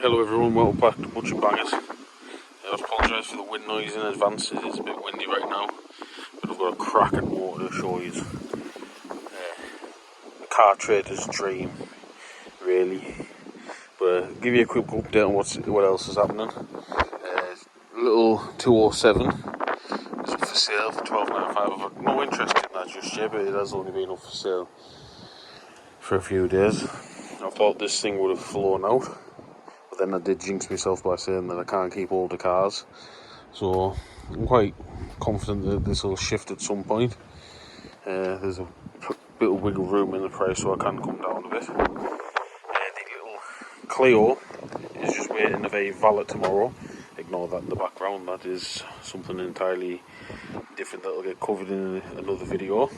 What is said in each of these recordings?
Hello everyone, welcome back to Butcher Bangers. I apologise for the wind noise in advance, it is a bit windy right now, but I've got a cracking motor to show you. A car trader's dream, really. But I'll give you a quick update on what else is happening. Little 207 is up for sale for $12.95. I've had no interest in that just yet, but it has only been up for sale for a few days. I thought this thing would have flown out. Then I did jinx myself by saying that I can't keep all the cars, so I'm quite confident that this will shift at some point. There's a bit of wiggle room in the price, so I can come down a bit. The little Clio is just waiting to be valid tomorrow. Ignore that in the background, that is something entirely different that will get covered in another video.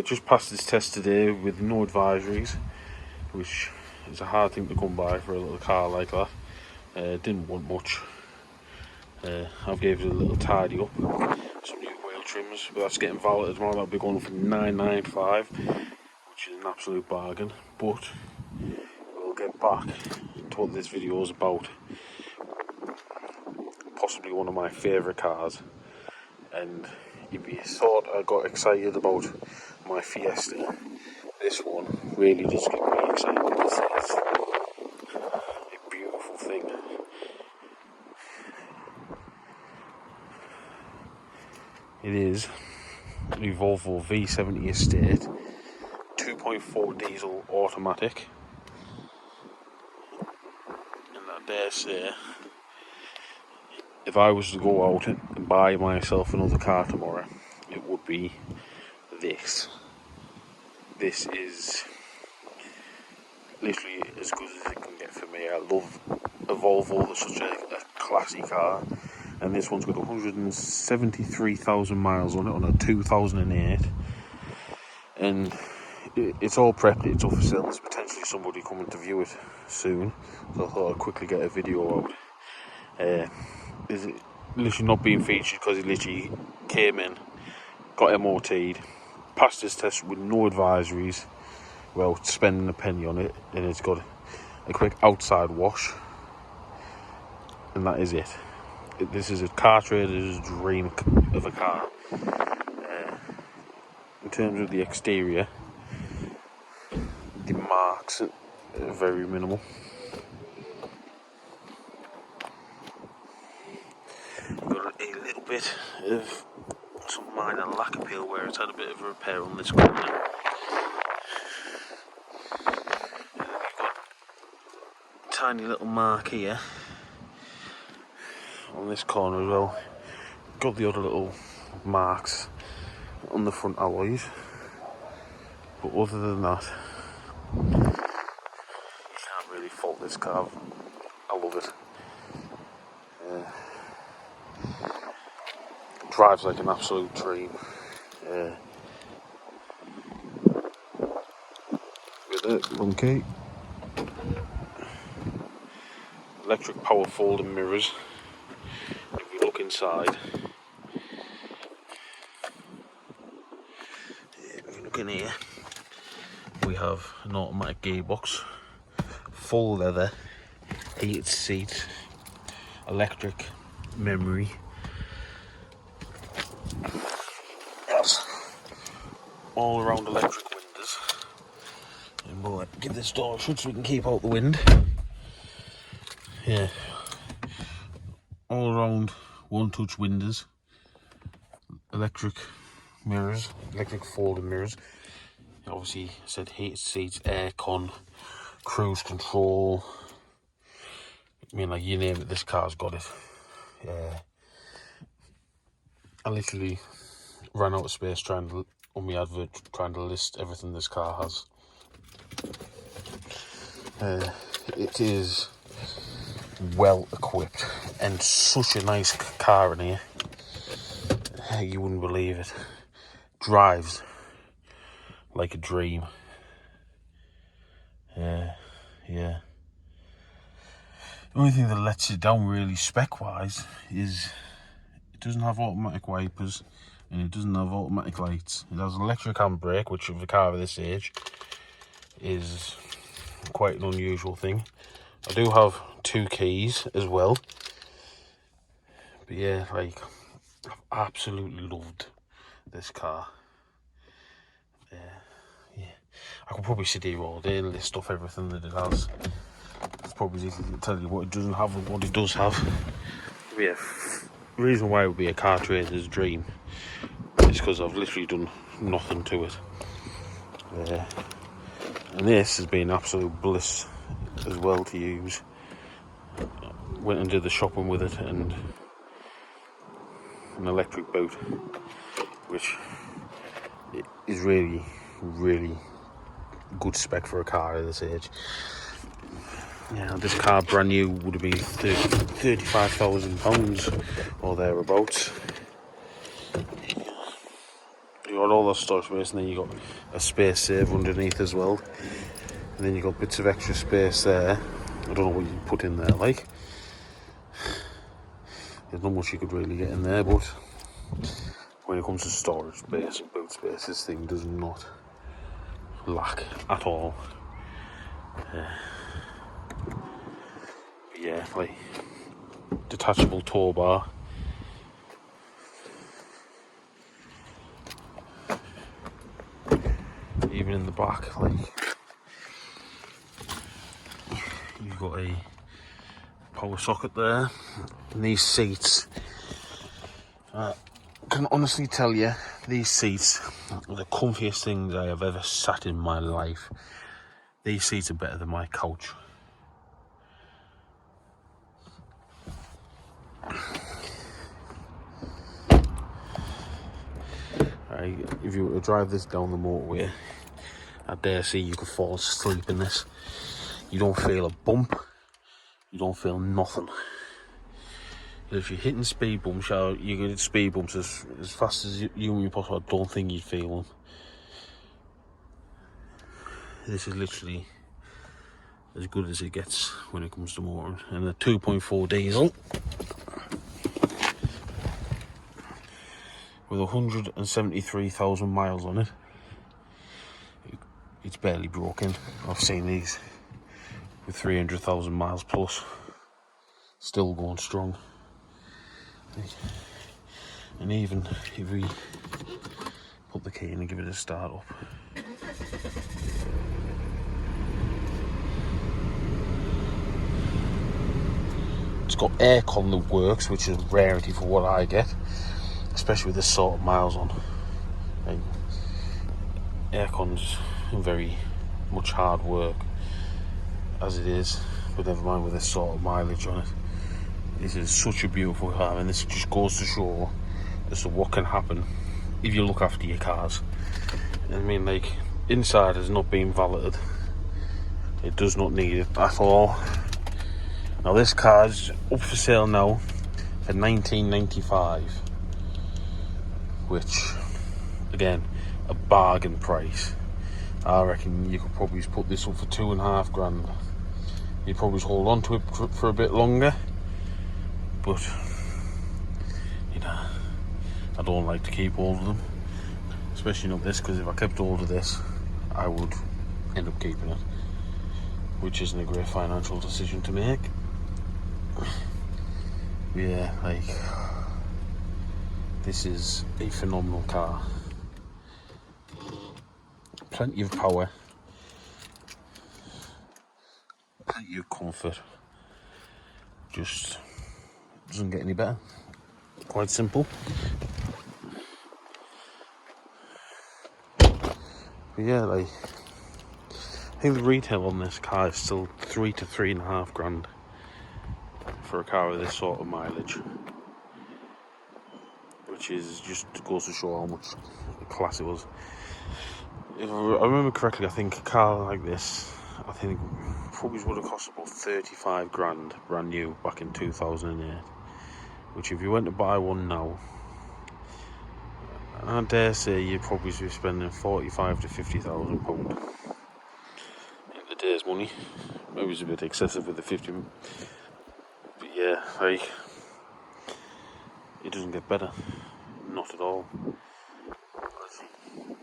Just passed its test today with no advisories, which it's a hard thing to come by for a little car like that. Didn't want much. I've gave it a little tidy up, some new wheel trims, but that's getting valeted tomorrow. That'll be going for $9.95, which is an absolute bargain. But we'll get back to what this video is about. Possibly one of my favourite cars, and if you thought I got excited about my Fiesta, this one really does get me excited. This is a beautiful thing. It is a Volvo V70 Estate 2.4 diesel automatic, and I dare say, if I was to go out and buy myself another car tomorrow, it would be this. This is literally as good as it can get for me. I love a Volvo, it's such a classy car, and this one's got 173,000 miles on it, on a 2008, and it's all prepped, it's up for sale. There's potentially somebody coming to view it soon, so I thought I'd quickly get a video out. Is it literally not being featured because it literally came in, got MOT'd, passed its test with no advisories, well, spending a penny on it, and it's got a quick outside wash, and that is it. This is a car trader's dream of a car. In terms of the exterior, the marks are very minimal. Got a little bit of some minor lack appeal where it's had a bit of a repair on this corner. And then you've got a tiny little mark here on this corner as well. Got the other little marks on the front alloys, but other than that, you can't really fault this car. I love it. Drives like an absolute dream. With it, okay. Electric power folding mirrors. If we look inside, if we look in here, we have an automatic gearbox, full leather, heated seats, electric memory. All around electric windows, and we'll give this door a shut so we can keep out the wind. Yeah, all around one touch windows, electric mirrors, electric folding mirrors. Obviously, I said heated seats, aircon, cruise control. I mean, like, you name it, this car's got it. I literally ran out of space on my advert trying to list everything this car has. It is well equipped and such a nice car in here. You wouldn't believe it. Drives like a dream. Yeah. The only thing that lets you down really spec wise is it doesn't have automatic wipers, and it doesn't have automatic lights. It has an electric handbrake, which for a car of this age is quite an unusual thing. I do have 2 keys as well. But yeah, like, I've absolutely loved this car. Yeah, I could probably sit here all day and list off everything that it has. It's probably easy to tell you what it doesn't have and what it does have. But yeah, the reason why it would be a car trader's dream is because I've literally done nothing to it. And this has been absolute bliss as well to use. Went and did the shopping with it, and an electric boat, which is really, really good spec for a car at this age. Yeah, this car brand new would have been £35,000 or thereabouts. You got all that storage space, and then you got a space save underneath as well. And then you got bits of extra space there. I don't know what you put in there, like. There's not much you could really get in there, but when it comes to storage space and boot space, this thing does not lack at all. Yeah, like, detachable tow bar. Even in the back, like, you've got a power socket there. And these seats, I can honestly tell you, these seats are the comfiest things I have ever sat in my life. These seats are better than my couch. If you were to drive this down the motorway, I dare say you could fall asleep in this. You don't feel a bump, you don't feel nothing. If you're hitting speed bumps, you can hit speed bumps as fast as you humanly possible. I don't think you'd feel them. This is literally as good as it gets when it comes to motoring. And a 2.4 diesel with 173,000 miles on it. It's barely broken. I've seen these with 300,000 miles plus, still going strong. And even if we put the key in and give it a start up, it's got aircon that works, which is a rarity for what I get, especially with this sort of miles on. Like, aircon's very much hard work as it is, but never mind with this sort of mileage on it. This is such a beautiful car, and this just goes to show as to what can happen if you look after your cars. I mean, like, inside has not been valeted. It does not need it at all. Now this car is up for sale now for $19.95, which, again, a bargain price. I reckon you could probably put this up for £2.5 grand. You'd probably hold on to it for a bit longer, but you know, I don't like to keep hold of them, especially not this, because if I kept hold of this, I would end up keeping it, which isn't a great financial decision to make. Yeah, like, this is a phenomenal car. Plenty of power, plenty of comfort. Just doesn't get any better. Quite simple. But yeah, like, I think the retail on this car is still $3 to $3.5 grand for a car with this sort of mileage, which is just goes to show how much class it was. If I remember correctly, I think a car like this, I think probably would have cost about 35 grand brand new back in 2008, which if you went to buy one now, I dare say you'd probably be spending 45 to 50,000 pound in the day's money. Maybe it's a bit excessive with the 50, but yeah, like, it doesn't get better, not at all.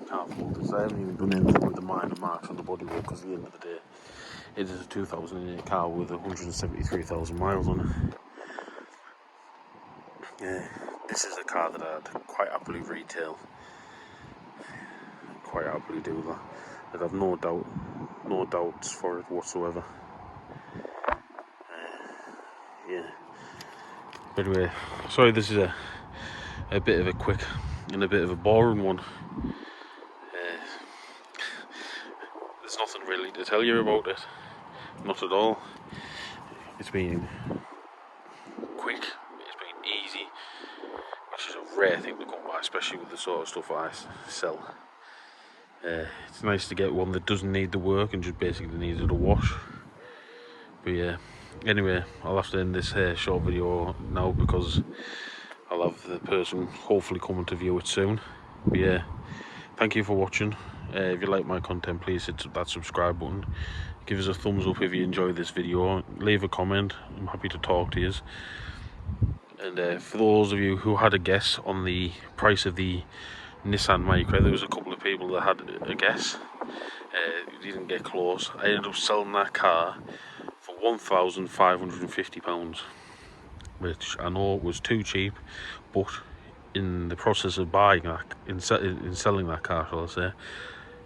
Can't fault this. I haven't even done anything with the minor marks on the bodywork, because at the end of the day, It is a 2008 car with 173,000 miles on it. Yeah, this is a car that I'd quite happily retail. Quite happily do that. I'd have no doubts for it whatsoever. Yeah. Anyway, sorry this is a bit of a quick and a bit of a boring one. There's nothing really to tell you about it. Not at all. It's been quick, it's been easy, which is a rare thing to come by, especially with the sort of stuff I sell. It's nice to get one that doesn't need the work and just basically needs it a wash. But yeah, anyway, I'll have to end this short video now because I'll have the person hopefully coming to view it soon. But yeah, thank you for watching. If you like my content, please hit that subscribe button. Give us a thumbs up if you enjoyed this video. Leave a comment. I'm happy to talk to you. And for those of you who had a guess on the price of the Nissan Micra, there was a couple of people that had a guess. Didn't get close. I ended up selling that car for £1,550, which I know was too cheap, but in the process of buying that, in selling that car, shall I say,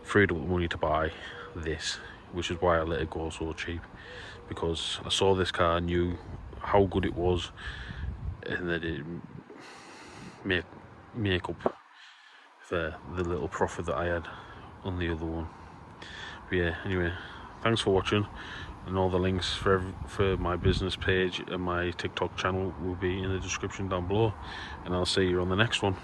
freed up the money to buy this, which is why I let it go so cheap, because I saw this car, knew how good it was, and that it make up for the little profit that I had on the other one. But yeah, anyway, thanks for watching, and all the links for my business page and my TikTok channel will be in the description down below, and I'll see you on the next one.